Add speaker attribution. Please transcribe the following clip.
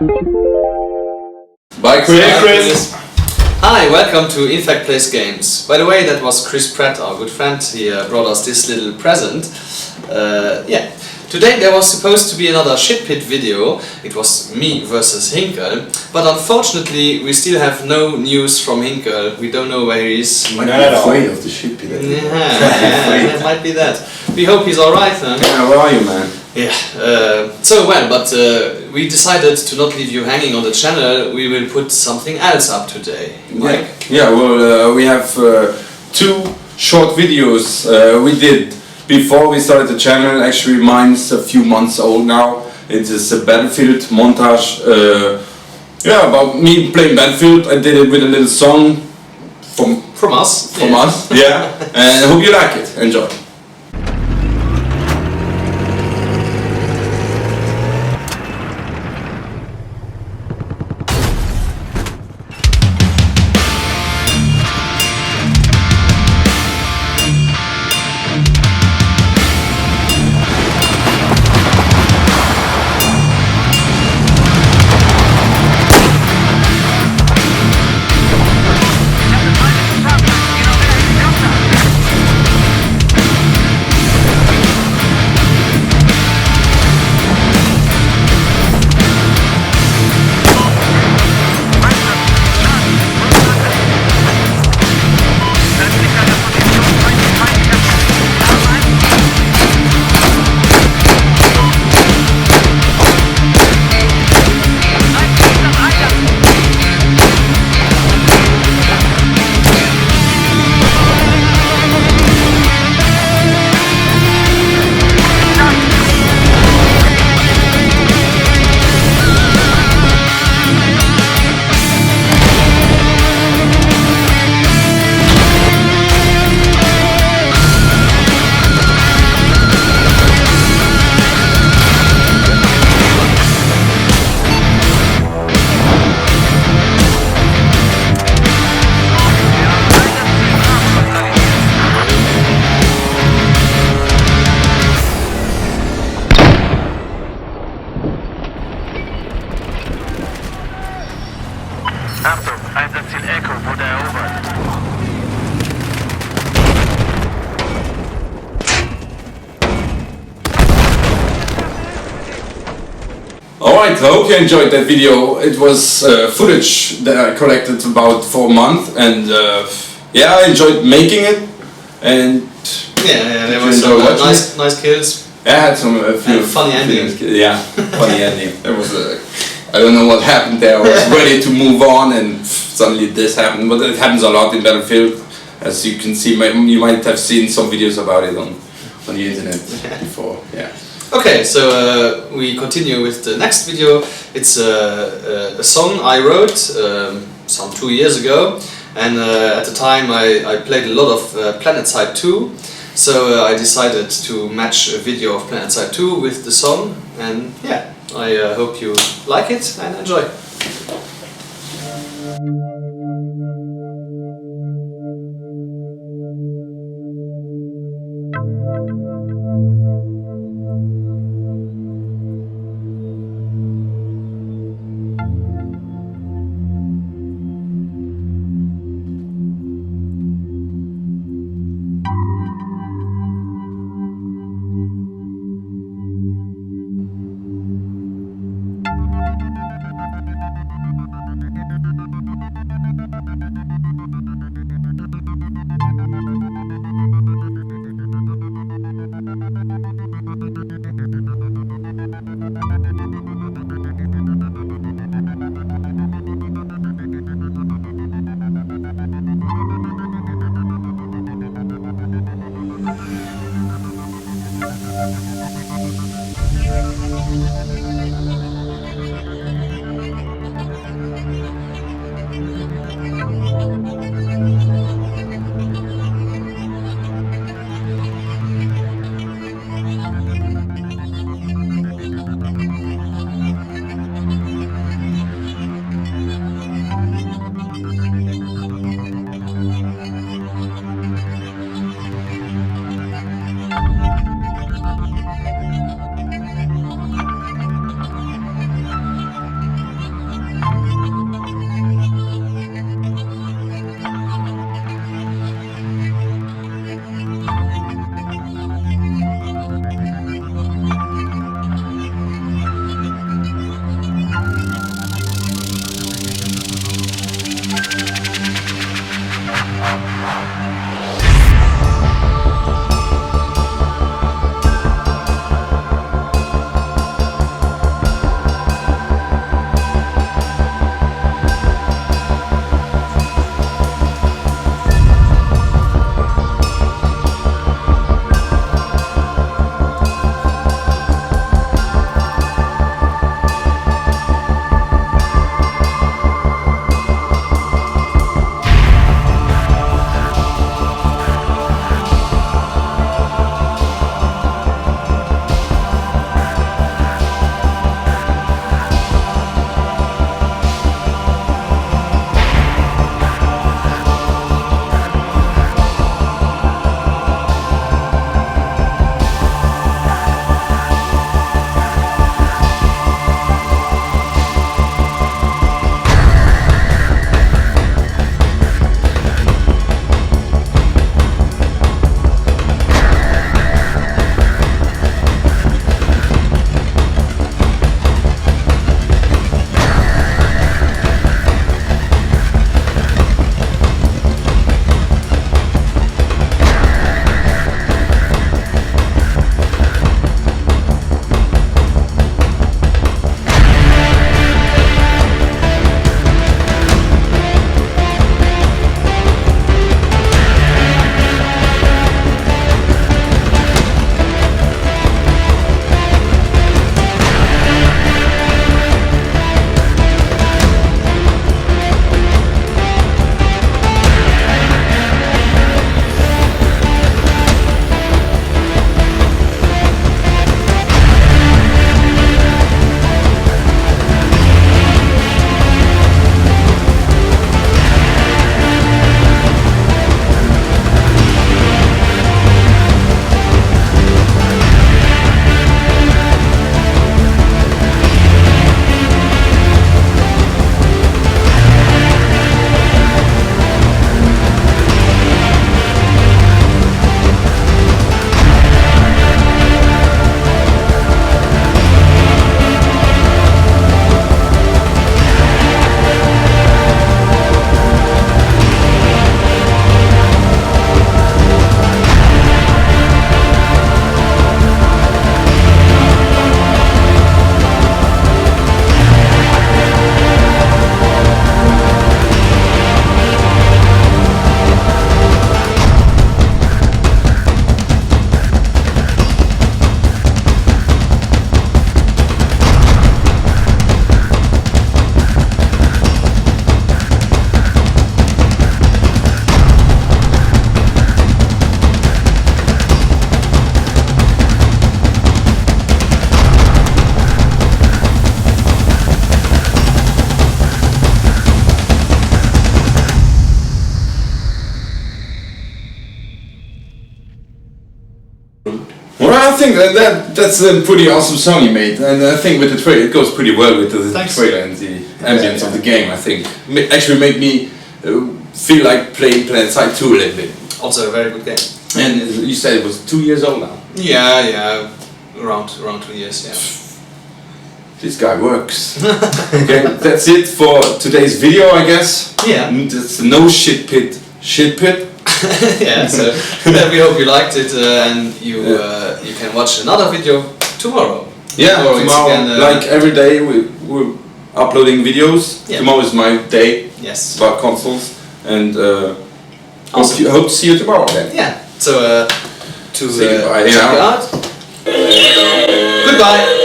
Speaker 1: Bye, Chris.
Speaker 2: Hey, Chris.
Speaker 3: Hi, welcome to Infactplaysgames. By the way, that was Chris Pratt, our good friend. He brought us this little present. Today there was supposed to be another Schitt Pit video. It was me versus HinKeL, but unfortunately we still have no news from HinKeL. We don't know where he is.
Speaker 1: He might be afraid of the Schitt Pit.
Speaker 3: Yeah, it might be that. We hope he's alright, huh?
Speaker 1: Yeah, where are you, man?
Speaker 3: Yeah, we decided to not leave you hanging on the channel. We will put something else up today. Mike?
Speaker 1: Yeah, we have two short videos we did before we started the channel. Actually, mine's a few months old now. It is a Battlefield montage. About me playing Battlefield. I did it with a little song from us. Yeah, and I hope you like it. Enjoy.
Speaker 4: Achtung, Einsatzziel Echo wurde erobert.
Speaker 1: Alright, I hope you enjoyed that video. It was footage that I collected about for a month, and I enjoyed making it. And
Speaker 3: there was some nice kills.
Speaker 1: I had a few
Speaker 3: funny ending.
Speaker 1: Yeah, funny ending. It was I don't know what happened there. I was ready to move on, and suddenly this happened. But it happens a lot in Battlefield, as you can see. You might have seen some videos about it on the internet before. Yeah.
Speaker 3: Okay, so we continue with the next video. It's a song I wrote some 2 years ago, and at the time I played a lot of PlanetSide 2, so I decided to match a video of PlanetSide 2 with the song, and yeah, I hope you like it and enjoy.
Speaker 1: think that's a pretty awesome song you made, and I think with the trailer it goes pretty well with the
Speaker 3: Thanks.
Speaker 1: trailer and the ambience of the game. I think actually made me feel like playing Planet Side 2 a little bit.
Speaker 3: Also a very good game.
Speaker 1: And you said it was 2 years old now.
Speaker 3: Yeah, around 2 years. Yeah.
Speaker 1: This guy works. Okay, that's it for today's video, I guess.
Speaker 3: Yeah.
Speaker 1: It's no Schitt Pit. Schitt Pit.
Speaker 3: Yeah. So we hope you liked it, and you can watch another video tomorrow.
Speaker 1: Yeah,
Speaker 3: Or it's
Speaker 1: tomorrow,
Speaker 3: again,
Speaker 1: like every day, we're uploading videos.
Speaker 3: Yeah.
Speaker 1: Tomorrow is my day
Speaker 3: Yes.
Speaker 1: about consoles, and
Speaker 3: Awesome.
Speaker 1: hope to see you tomorrow then.
Speaker 3: Yeah. So to
Speaker 1: Say goodbye,
Speaker 3: check
Speaker 1: yeah.
Speaker 3: it out. Goodbye.